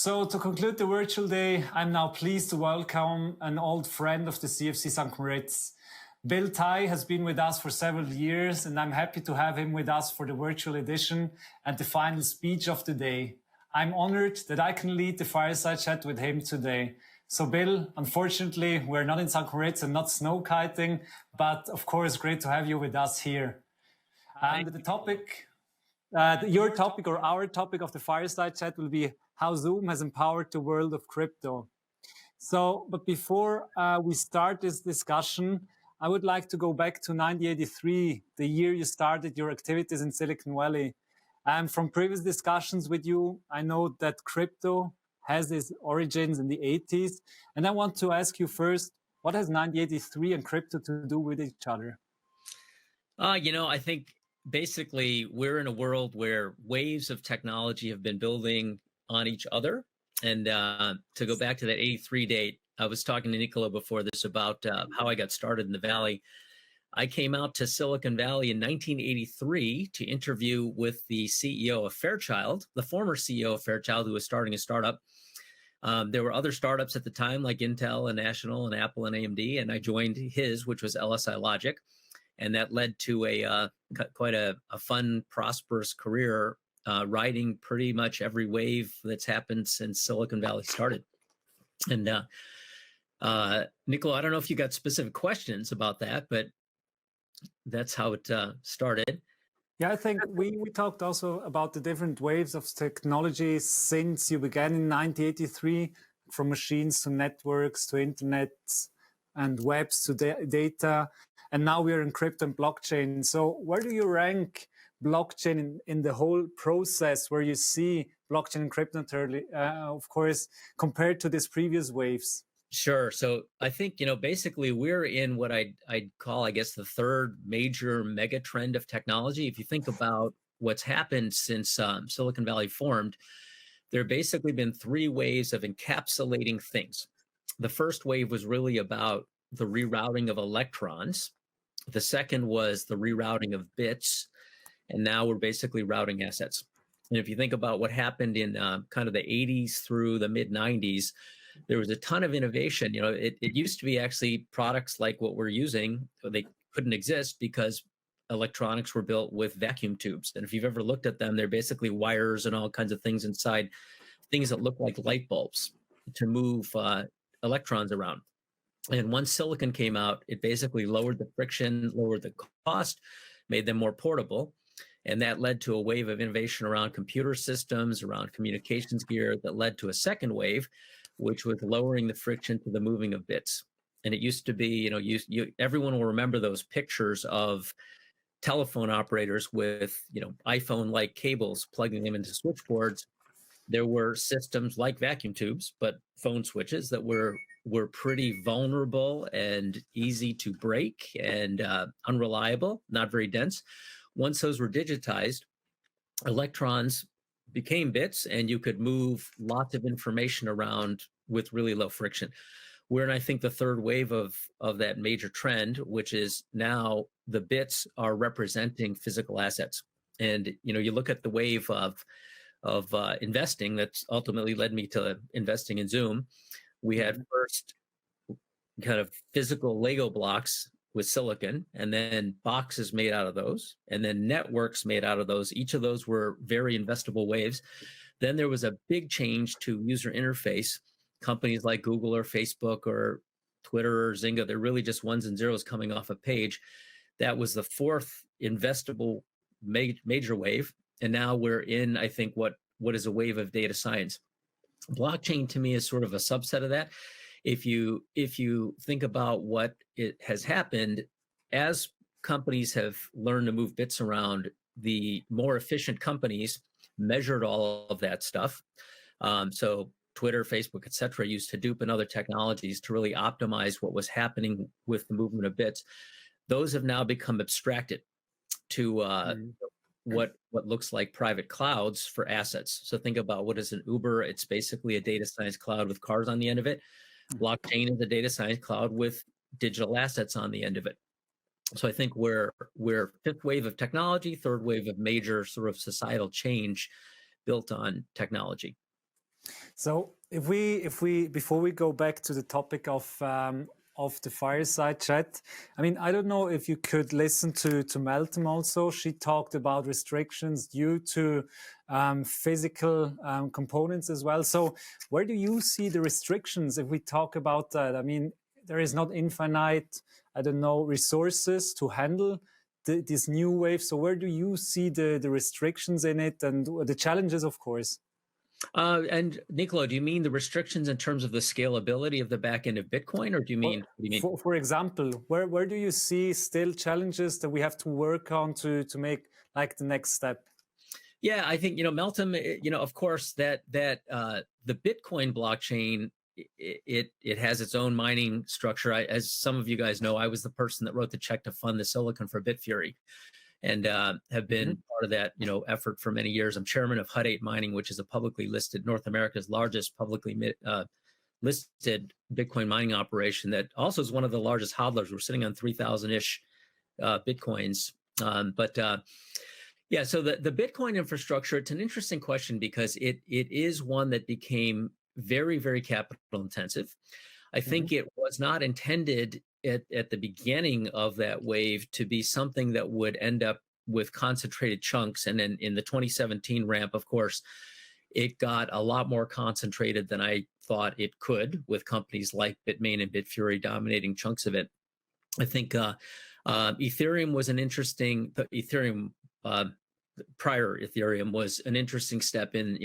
So to conclude the virtual day, I'm now pleased to welcome an old friend of the CfC St. Moritz. Bill Tai has been with us for several years, and I'm happy to have him with us for the virtual edition and the final speech of the day. I'm honored that I can lead the fireside chat with him today. So Bill, unfortunately, we're not in St. Moritz and not snow kiting, but of course, great to have you with us here. And the topic, your topic or our topic of the fireside chat will be how Zoom has empowered the world of crypto. But before we start this discussion, I would like to go back to 1983, the year you started your activities in Silicon Valley. And from previous discussions with you, I know that crypto has its origins in the 80s. And I want to ask you first, what has 1983 and crypto to do with each other? I think basically we're in a world where waves of technology have been building on each other. And to go back to that 83 date, I was talking to Nicola before this about how I got started in the Valley. I came out to Silicon Valley in 1983 to interview with the CEO of Fairchild, the former CEO of Fairchild, who was starting a startup. There were other startups at the time like Intel and National and Apple and AMD, and I joined his, which was LSI Logic. And that led to quite a fun, prosperous career riding pretty much every wave that's happened since Silicon Valley started. And Nicola, I don't know if you got specific questions about that, but that's how it started. Yeah, I think we talked also about the different waves of technology since you began in 1983, from machines to networks to internet and webs to data. And now we're in crypto and blockchain. So where do you rank blockchain in the whole process, where you see blockchain and crypto, of course, compared to these previous waves? Sure. So I think, basically we're in what I'd call, I guess, the third major mega trend of technology. If you think about what's happened since Silicon Valley formed, there have basically been three waves of encapsulating things. The first wave was really about the rerouting of electrons. The second was the rerouting of bits. And now we're basically routing assets. And if you think about what happened in kind of the 80s through the mid 90s, there was a ton of innovation. It used to be actually products like what we're using, they couldn't exist because electronics were built with vacuum tubes. And if you've ever looked at them, they're basically wires and all kinds of things inside, things that look like light bulbs to move electrons around. And once silicon came out, it basically lowered the friction, lowered the cost, made them more portable. And that led to a wave of innovation around computer systems, around communications gear, that led to a second wave, which was lowering the friction to the moving of bits. And it used to be, everyone will remember those pictures of telephone operators with, iPhone-like cables, plugging them into switchboards. There were systems like vacuum tubes, but phone switches that were pretty vulnerable and easy to break and unreliable, not very dense. Once those were digitized, electrons became bits, and you could move lots of information around with really low friction. We're in, I think, the third wave of that major trend, which is now the bits are representing physical assets. And you look at the wave of investing that's ultimately led me to investing in Zoom. We had first kind of physical Lego blocks with silicon, and then boxes made out of those, and then networks made out of those. Each of those were very investable waves. Then there was a big change to user interface. Companies like Google or Facebook or Twitter or Zynga, they're really just ones and zeros coming off a page. That was the fourth investable major wave. And now we're in, I think, what is a wave of data science. Blockchain to me is sort of a subset of that. If you think about what it has happened, as companies have learned to move bits around, the more efficient companies measured all of that stuff. So Twitter, Facebook, et cetera, used Hadoop and other technologies to really optimize what was happening with the movement of bits. Those have now become abstracted to what looks like private clouds for assets. So think about what is an Uber. It's basically a data science cloud with cars on the end of it. Blockchain is a data science cloud with digital assets on the end of it. So I think we're fifth wave of technology, third wave of major sort of societal change built on technology. So if we before we go back to the topic of the fireside chat, I mean, I don't know if you could listen to Meltem also. She talked about restrictions due to physical components as well. So where do you see the restrictions if we talk about that? I mean, there is not infinite, I don't know, resources to handle this new wave. So where do you see the restrictions in it and the challenges, of course? And Nicolo, do you mean the restrictions in terms of the scalability of the back end of Bitcoin, or do you mean, what do you mean? For example, where do you see still challenges that we have to work on to make like the next step? Yeah, I think, Meltem, of course, that the Bitcoin blockchain, it has its own mining structure. As some of you guys know, I was the person that wrote the check to fund the silicon for Bitfury, and have been part of that effort for many years. I'm chairman of Hut 8 Mining, which is a publicly listed North America's largest publicly listed Bitcoin mining operation that also is one of the largest hodlers. We're sitting on 3,000-ish Bitcoins. Yeah, so the Bitcoin infrastructure, it's an interesting question because it is one that became very, very capital intensive. I think it was not intended at the beginning of that wave to be something that would end up with concentrated chunks. And then in the 2017 ramp, of course, it got a lot more concentrated than I thought it could, with companies like Bitmain and Bitfury dominating chunks of it. I think Ethereum was an interesting, prior Ethereum was an interesting step in.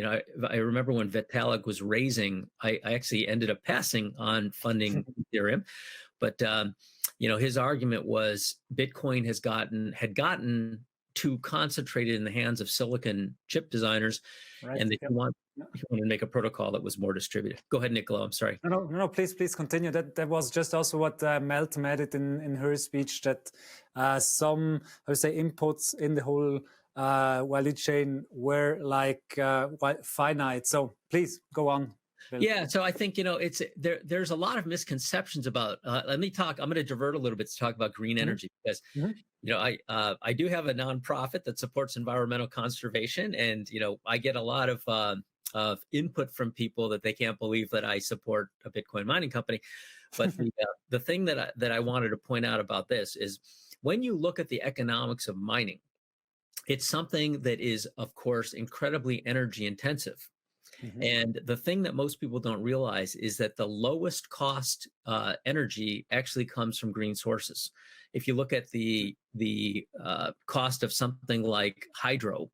I remember when Vitalik was raising, I actually ended up passing on funding Ethereum. But his argument was Bitcoin had gotten too concentrated in the hands of silicon chip designers, right, and that you wanted to make a protocol that was more distributed. Go ahead, Nicolo. I'm sorry. No, please continue. That was just also what Meltem added in her speech, that some, I would say, inputs in the whole value chain were like finite. So please go on. Bill. Yeah, so I think there's a lot of misconceptions about. I'm going to divert a little bit to talk about green energy, because I do have a nonprofit that supports environmental conservation, and I get a lot of input from people that they can't believe that I support a Bitcoin mining company. But the thing that I wanted to point out about this is, when you look at the economics of mining, it's something that is, of course, incredibly energy intensive. And the thing that most people don't realize is that the lowest cost energy actually comes from green sources. If you look at the cost of something like hydro,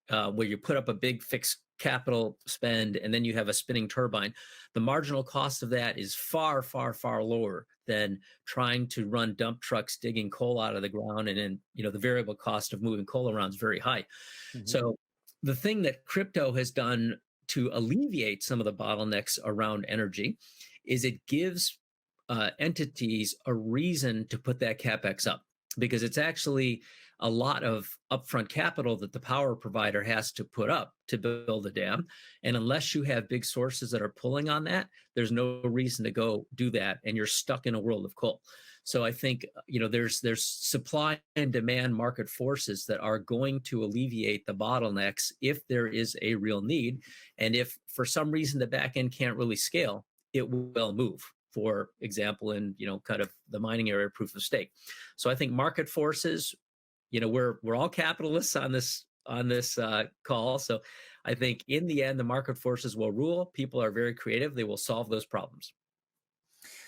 where you put up a big fixed capital spend and then you have a spinning turbine, the marginal cost of that is far, far, far lower than trying to run dump trucks digging coal out of the ground. And then, the variable cost of moving coal around is very high. So the thing that crypto has done to alleviate some of the bottlenecks around energy is it gives entities a reason to put that CapEx up, because it's actually a lot of upfront capital that the power provider has to put up to build a dam. And unless you have big sources that are pulling on that, there's no reason to go do that. And you're stuck in a world of coal. So I think, there's supply and demand market forces that are going to alleviate the bottlenecks if there is a real need. And if for some reason the back end can't really scale, it will move. For example, in, kind of the mining area, proof of stake. So I think market forces, we're all capitalists on this call. So I think in the end, the market forces will rule. People are very creative. They will solve those problems.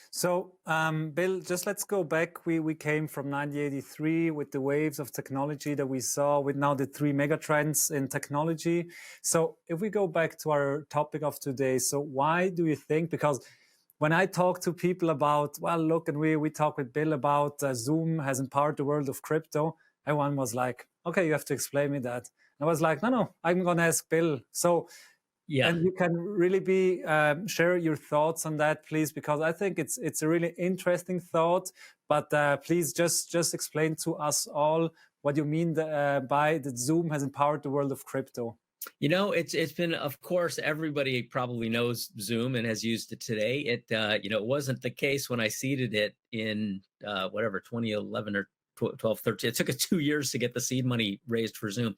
So, Bill, just let's go back. We came from 1983 with the waves of technology that we saw, with now the 3 megatrends in technology. So if we go back to our topic of today, so why do you think, because when I talk to people about, well, look, and we talk with Bill about Zoom has empowered the world of crypto, everyone was like, okay, you have to explain me that. And I was like, no, I'm going to ask Bill. So, yeah, and you can really share your thoughts on that, please, because I think it's a really interesting thought. But please just explain to us all what you mean by that Zoom has empowered the world of crypto. It's been, of course, everybody probably knows Zoom and has used it today. It wasn't the case when I seeded it in 2011 or 12, 13. It took us 2 years to get the seed money raised for Zoom.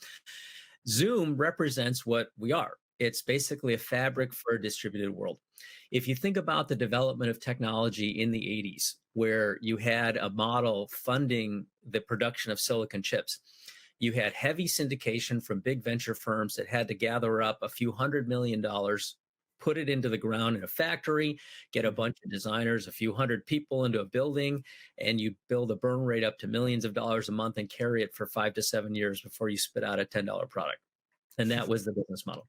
Zoom represents what we are. It's basically a fabric for a distributed world. If you think about the development of technology in the 80s, where you had a model funding the production of silicon chips, you had heavy syndication from big venture firms that had to gather up a few $100 million, put it into the ground in a factory, get a bunch of designers, a few hundred people into a building, and you build a burn rate up to millions of dollars a month and carry it for 5 to 7 years before you spit out a $10 product. And that was the business model.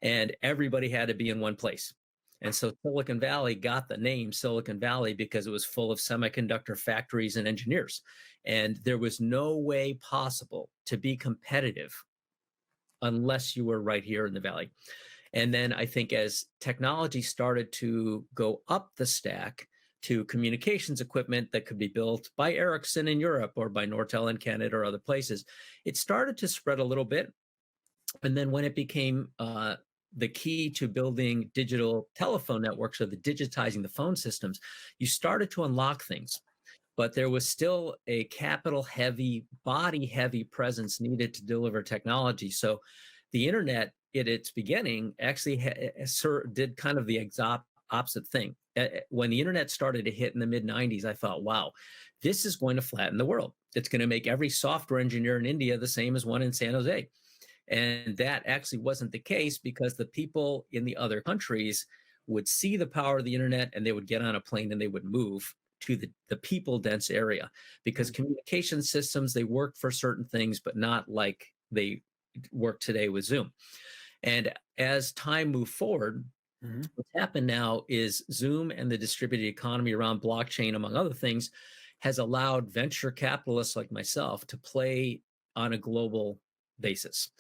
And everybody had to be in one place. And so Silicon Valley got the name Silicon Valley because it was full of semiconductor factories and engineers. And there was no way possible to be competitive unless you were right here in the Valley. And then I think as technology started to go up the stack to communications equipment that could be built by Ericsson in Europe or by Nortel in Canada or other places, it started to spread a little bit. And then when it became the key to building digital telephone networks, or the digitizing the phone systems, you started to unlock things. But there was still a capital heavy, body heavy presence needed to deliver technology. So the internet at its beginning actually did kind of the opposite thing. When the internet started to hit in the mid 90s, I thought, wow, this is going to flatten the world. It's going to make every software engineer in India the same as one in San Jose. And that actually wasn't the case, because the people in the other countries would see the power of the internet and they would get on a plane and they would move to the people dense area, because communication systems, they work for certain things, but not like they work today with Zoom. And as time moved forward, what's happened now is Zoom and the distributed economy around blockchain, among other things, has allowed venture capitalists like myself to play on a global basis.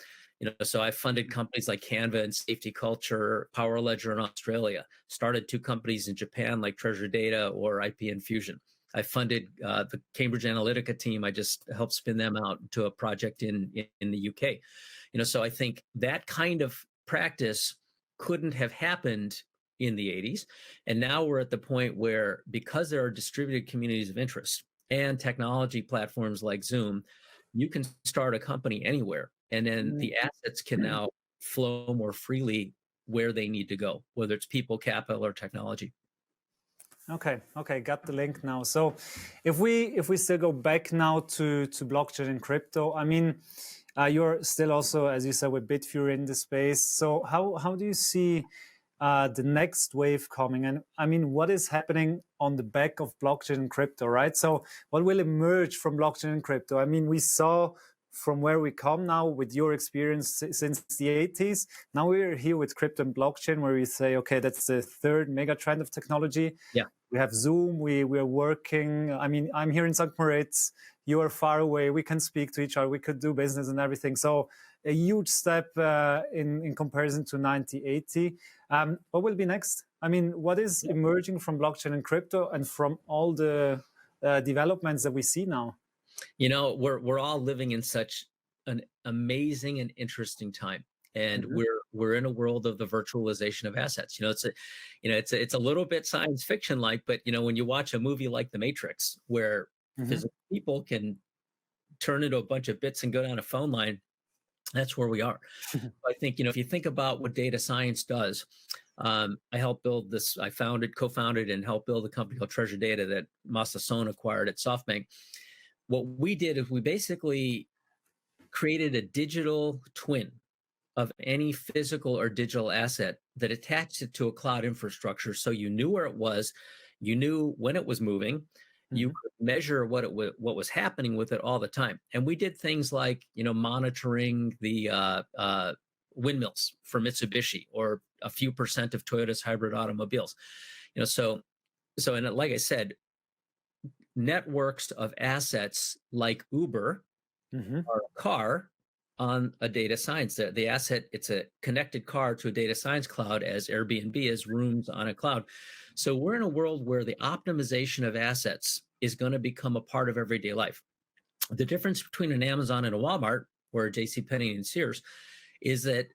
So I funded companies like Canva and Safety Culture, Power Ledger in Australia, started 2 companies in Japan like Treasure Data or IP Infusion. I funded the Cambridge Analytica team. I just helped spin them out to a project in the UK. So I think that kind of practice couldn't have happened in the 80s. And now we're at the point where, because there are distributed communities of interest and technology platforms like Zoom, you can start a company anywhere. And then the assets can now flow more freely where they need to go, whether it's people, capital, or technology. Okay, got the link now. So if we still go back now to blockchain and crypto, I mean, you're still also, as you said, with Bitfury in the space. So how do you see the next wave coming? And I mean, what is happening on the back of blockchain and crypto, right? So what will emerge from blockchain and crypto? I mean, we saw from where we come now with your experience since the 80s. Now we're here with crypto and blockchain, where we say, okay, that's the third mega trend of technology. Yeah. We have Zoom, we're working. I mean, I'm here in St. Moritz, you are far away. We can speak to each other, we could do business and everything. So a huge step in comparison to 1980. What will be next? I mean, what is emerging from blockchain and crypto and from all the developments that we see now? We're all living in such an amazing and interesting time, and we're in a world of the virtualization of assets. It's a little bit science fiction like, but when you watch a movie like The Matrix, where physical people can turn into a bunch of bits and go down a phone line, that's where we are. I think if you think about what data science does, I helped build this. I co-founded, and helped build a company called Treasure Data that Masa Son acquired at SoftBank. What we did is we basically created a digital twin of any physical or digital asset that attached it to a cloud infrastructure. So you knew where it was, you knew when it was moving, you could measure what was happening with it all the time. And we did things like, monitoring the windmills for Mitsubishi, or a few percent of Toyota's hybrid automobiles. And like I said, networks of assets like Uber or a car on a data science. The asset, it's a connected car to a data science cloud, as Airbnb is rooms on a cloud. So we're in a world where the optimization of assets is going to become a part of everyday life. The difference between an Amazon and a Walmart, or a JCPenney and Sears, is that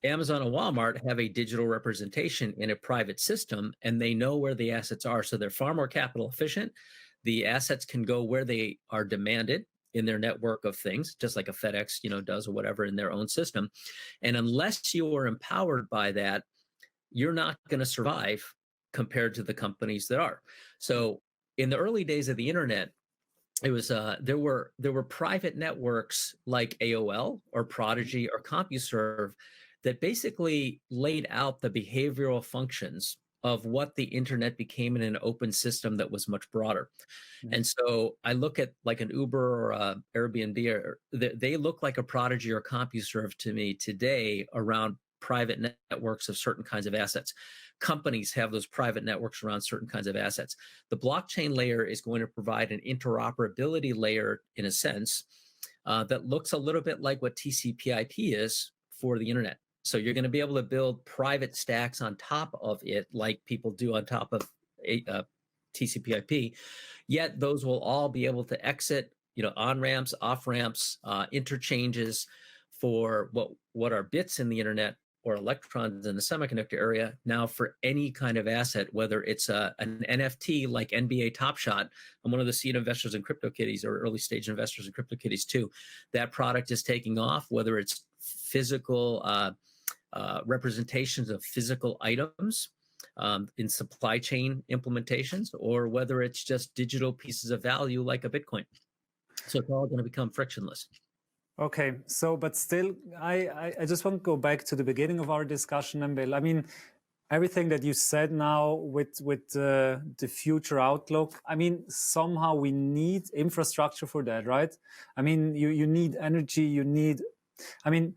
Amazon and Walmart have a digital representation in a private system, and they know where the assets are. So they're far more capital efficient. The assets can go where they are demanded in their network of things, just like a FedEx, does or whatever in their own system. And unless you are empowered by that, you're not going to survive compared to the companies that are. So in the early days of the internet, it was there were private networks like AOL or Prodigy or CompuServe that basically laid out the behavioral functions of what the internet became in an open system that was much broader. And so I look at like an Uber or a Airbnb, or they look like a Prodigy or CompuServe to me today around private networks of certain kinds of assets. Companies have those private networks around certain kinds of assets. The blockchain layer is going to provide an interoperability layer, in a sense, that looks a little bit like what TCP/IP is for the internet. So you're going to be able to build private stacks on top of it, like people do on top of TCP/IP. Yet those will all be able to exit, on ramps, off ramps, interchanges for what are bits in the internet or electrons in the semiconductor area. Now, for any kind of asset, whether it's an NFT like NBA Top Shot, I'm one of the seed investors in CryptoKitties, or early stage investors in CryptoKitties too. That product is taking off, whether it's physical representations of physical items in supply chain implementations, or whether it's just digital pieces of value like a Bitcoin. So it's all going to become frictionless. Okay, so but still, I just want to go back to the beginning of our discussion, Bill. I mean, everything that you said now with the future outlook, I mean, somehow we need infrastructure for that, right? I mean, you need energy, you need, I mean,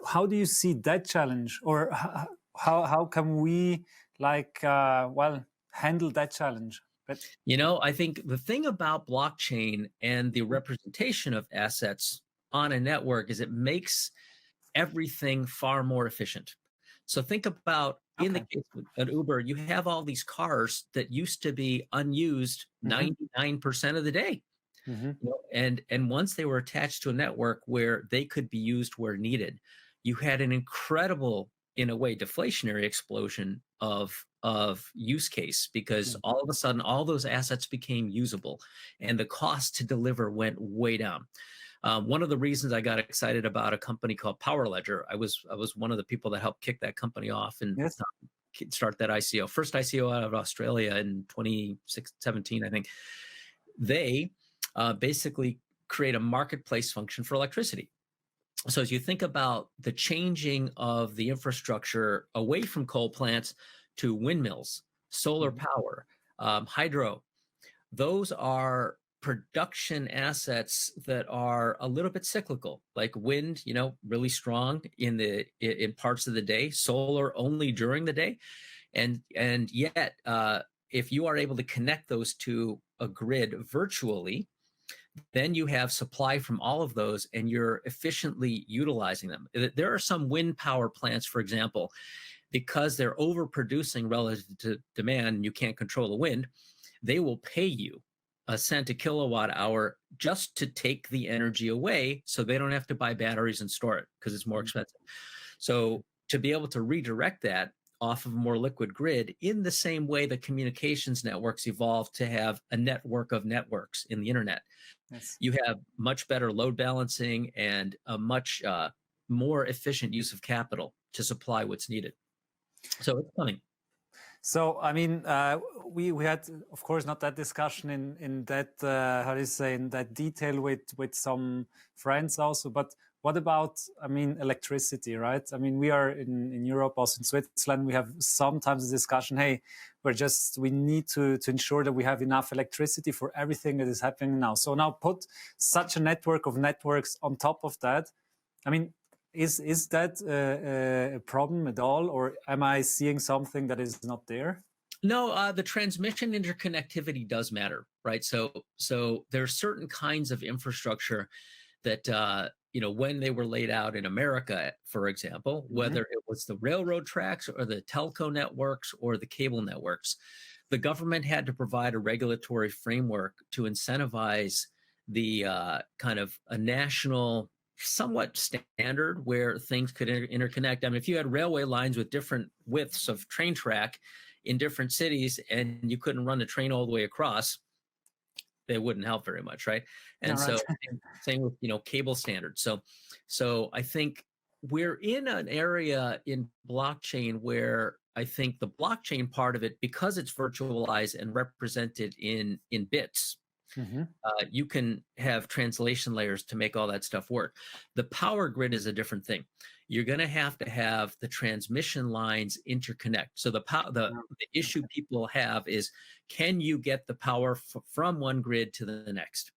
how do you see that challenge, or how can we handle that challenge? But I think the thing about blockchain and the representation of assets on a network is it makes everything far more efficient. So think about in the case of an Uber, you have all these cars that used to be unused 99% of the day. And once they were attached to a network where they could be used where needed, you had an incredible, in a way, deflationary explosion of use case, because all of a sudden all those assets became usable and the cost to deliver went way down. One of the reasons I got excited about a company called Power Ledger, I was one of the people that helped kick that company off and start that ICO. First ICO out of Australia in 2017, I think. They basically create a marketplace function for electricity. So as you think about the changing of the infrastructure away from coal plants to windmills, solar power, hydro, those are production assets that are a little bit cyclical, like wind, really strong in parts of the day, solar only during the day. And yet, if you are able to connect those to a grid virtually, then you have supply from all of those and you're efficiently utilizing them. There are some wind power plants, for example, because they're overproducing relative to demand and you can't control the wind, they will pay you a cent a kilowatt hour just to take the energy away so they don't have to buy batteries and store it because it's more expensive. So to be able to redirect that off of a more liquid grid, in the same way that communications networks evolved to have a network of networks in the internet, you have much better load balancing and a much more efficient use of capital to supply what's needed. So it's coming. So, I mean, we had, of course, not that discussion in that, in that detail with some friends also, but what about, I mean, electricity, right? I mean, we are in Europe, also in Switzerland, we have sometimes a discussion, hey, we need to ensure that we have enough electricity for everything that is happening now. So now put such a network of networks on top of that. I mean, is that a problem at all, or am I seeing something that is not there? No, the transmission interconnectivity does matter, right? So there are certain kinds of infrastructure that, when they were laid out in America, for example, whether it was the railroad tracks or the telco networks or the cable networks, the government had to provide a regulatory framework to incentivize the kind of a national somewhat standard where things could interconnect. I mean, if you had railway lines with different widths of train track in different cities and you couldn't run the train all the way across, they wouldn't help very much, right? And All right. so same with, cable standards. So I think we're in an area in blockchain where I think the blockchain part of it, because it's virtualized and represented in bits, Mm-hmm. you can have translation layers to make all that stuff work. The power grid is a different thing. You're going to have the transmission lines interconnect. So the issue people have is, can you get the power from one grid to the next?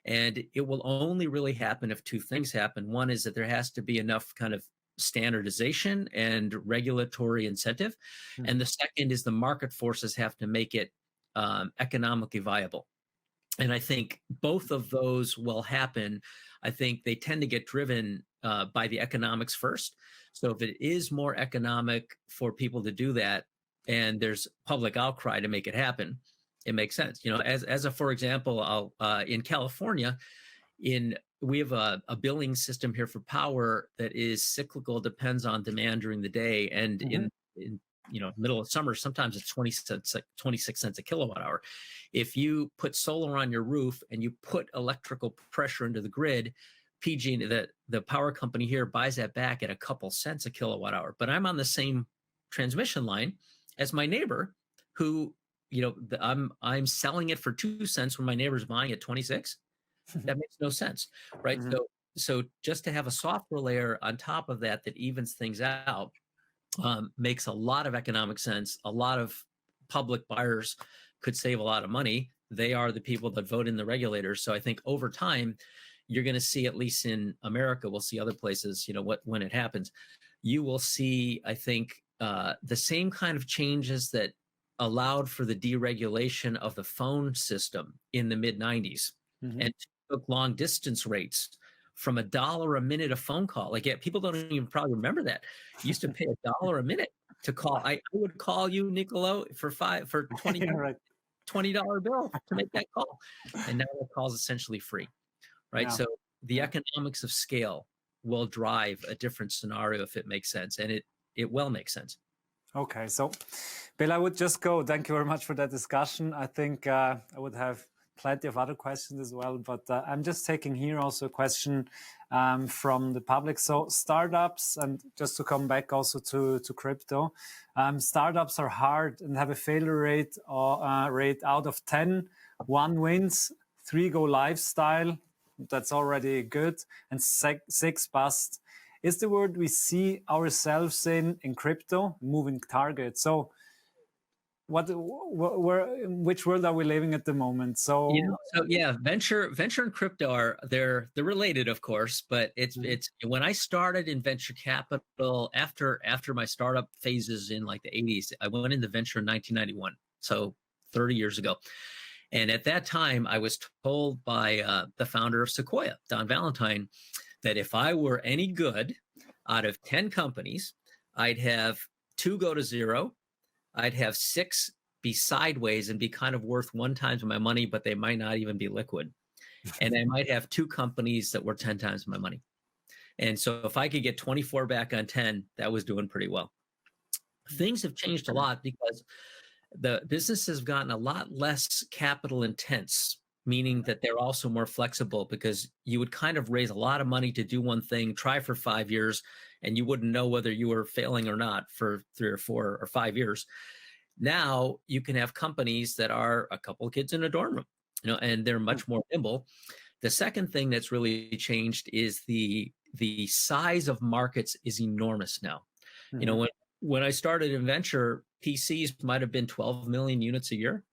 And it will only really happen if two things happen. One is that there has to be enough kind of standardization and regulatory incentive. Mm-hmm. And the second is the market forces have to make it economically viable. And I think both of those will happen. I think they tend to get driven by the economics first. So if it is more economic for people to do that, and there's public outcry to make it happen, it makes sense. As a for example, in California, we have a billing system here for power that is cyclical, depends on demand during the day, and in middle of summer, sometimes it's 26 cents a kilowatt hour. If you put solar on your roof and you put electrical pressure into the grid, PG, the power company here buys that back at a couple cents a kilowatt hour. But I'm on the same transmission line as my neighbor, who, I'm selling it for 2 cents when my neighbor's buying at 26. That makes no sense, right? Mm-hmm. So just to have a software layer on top of that evens things out, makes a lot of economic sense. A lot of public buyers could save a lot of money. They are the people that vote in the regulators. So I think over time, you're going to see, at least in America, we'll see other places, when it happens, you will see, I think, the same kind of changes that allowed for the deregulation of the phone system in the mid-90s, Mm-hmm. and took long distance rates from $1 a minute a phone call. Like, people don't even probably remember that. You used to pay $1 a minute to call. I would call you, Nicolo, for 20 Yeah, right. $20 bill to make that call. And now that call is essentially free, right? Yeah. So the economics of scale will drive a different scenario if it makes sense. And it will make sense. Okay, so Bill, I would just go. Thank you very much for that discussion. I think I would have plenty of other questions as well, but I'm just taking here also a question from the public. So startups, and just to come back also to crypto, startups are hard and have a failure rate out of 10. 1 wins, 3 go live style. That's already good, and 6 bust. Is the word we see ourselves in crypto, moving target. So which world are we living at the moment? So venture and crypto they're related, of course, but it's when I started in venture capital, after my startup phases in like the 80s, I went into venture in 1991, so 30 years ago. And at that time, I was told by the founder of Sequoia, Don Valentine, that if I were any good, out of 10 companies, I'd have 2 go to 0. I'd have 6 be sideways and be kind of worth 1 times my money, but they might not even be liquid. And I might have 2 companies that were 10 times my money. And so if I could get 24 back on 10, that was doing pretty well. Things have changed a lot because the business has gotten a lot less capital intense, meaning that they're also more flexible, because you would kind of raise a lot of money to do one thing, try for 5 years, and you wouldn't know whether you were failing or not for 3 or 4 or 5 years. Now you can have companies that are a couple of kids in a dorm room, and they're much more nimble. The second thing that's really changed is the size of markets is enormous now. Mm-hmm. When I started in venture, PCs might have been 12 million units a year.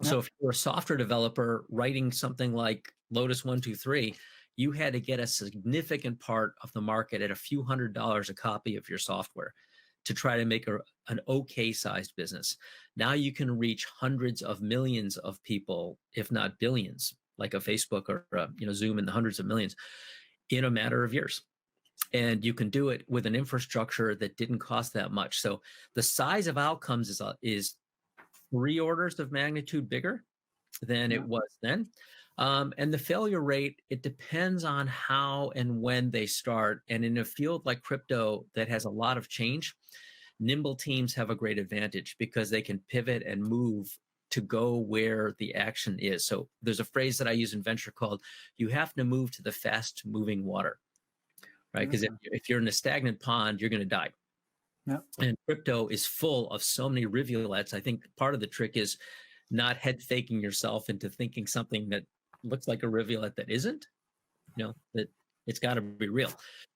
So if you're a software developer writing something like Lotus 1-2-3, you had to get a significant part of the market at a few $100s a copy of your software to try to make an okay sized business. Now you can reach hundreds of millions of people, if not billions, like a Facebook or Zoom in the hundreds of millions, in a matter of years. And you can do it with an infrastructure that didn't cost that much. So the size of outcomes is 3 orders of magnitude bigger than it was then. And the failure rate, it depends on how and when they start. And in a field like crypto that has a lot of change, nimble teams have a great advantage because they can pivot and move to go where the action is. So there's a phrase that I use in venture called, you have to move to the fast moving water, right? Because if you're in a stagnant pond, you're going to die. Yeah. And crypto is full of so many rivulets. I think part of the trick is not head faking yourself into thinking something that looks like a rivulet that isn't, that it's got to be real,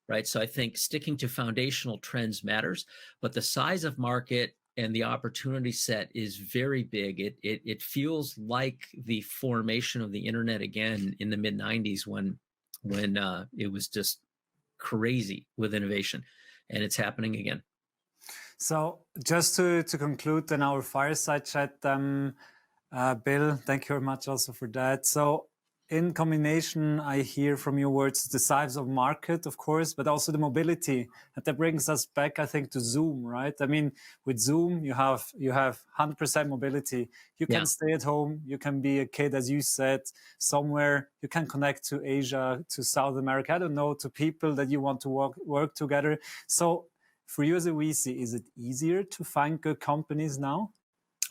right? So I think sticking to foundational trends matters, but the size of market and the opportunity set is very big. It feels like the formation of the internet again in the mid 90s when it was just crazy with innovation, and it's happening again. So just to conclude then our fireside chat, Bill, thank you very much also for that. So in combination, I hear from your words the size of market, of course, but also the mobility. And that brings us back, I think, to Zoom, right? I mean, with Zoom, you have 100% mobility. You can stay at home. You can be a kid, as you said, somewhere. You can connect to Asia, to South America, I don't know, to people that you want to work together. So for you as a VC, is it easier to find good companies now?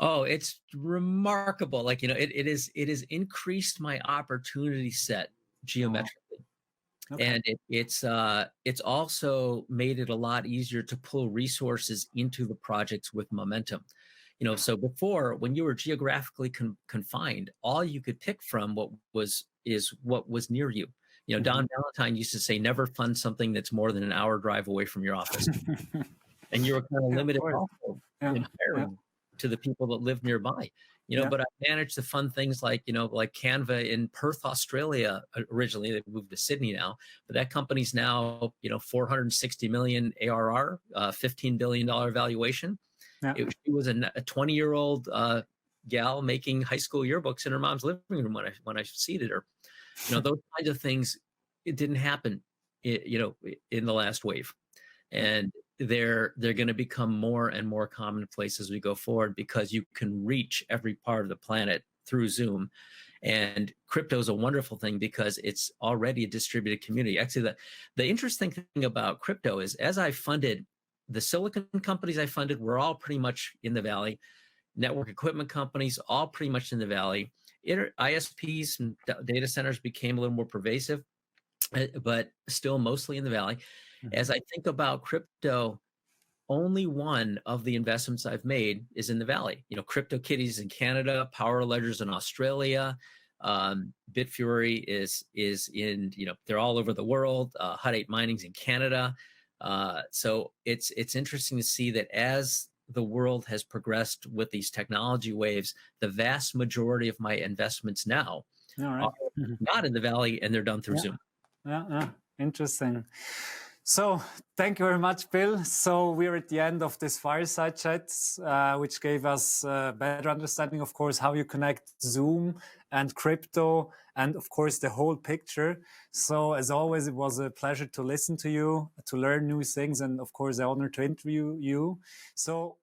Oh, it's remarkable. Like, it has increased my opportunity set geometrically. Oh. Okay. And it's also made it a lot easier to pull resources into the projects with momentum. So before, when you were geographically confined, all you could pick from is what was near you. Don Valentine used to say, never fund something that's more than an hour drive away from your office. And you were kind of limited also in hiring to the people that live nearby, but I managed to fund things like Canva in Perth, Australia. Originally, they moved to Sydney now, but that company's now, 460 million ARR, $15 billion valuation. Yeah. She was a 20-year-old gal making high school yearbooks in her mom's living room when I seeded her. Those kinds of things, it didn't happen, in the last wave. And they're going to become more and more commonplace as we go forward, because you can reach every part of the planet through Zoom. And crypto is a wonderful thing because it's already a distributed community. Actually, the interesting thing about crypto is, as I funded, the silicon companies I funded were all pretty much in the Valley. Network equipment companies, all pretty much in the Valley. ISPs and data centers became a little more pervasive, but still mostly in the Valley. As I think about crypto, only one of the investments I've made is in the Valley. CryptoKitties in Canada, Power Ledgers in Australia, Bitfury is in, they're all over the world. Hut 8 Mining's in Canada. So it's interesting to see that as the world has progressed with these technology waves, the vast majority of my investments now are not in the Valley, and they're done through Zoom. Yeah, interesting. So thank you very much, Bill. So we're at the end of this fireside chat, which gave us a better understanding, of course, how you connect Zoom and crypto, and of course, the whole picture. So as always, it was a pleasure to listen to you, to learn new things, and of course, an honor to interview you. So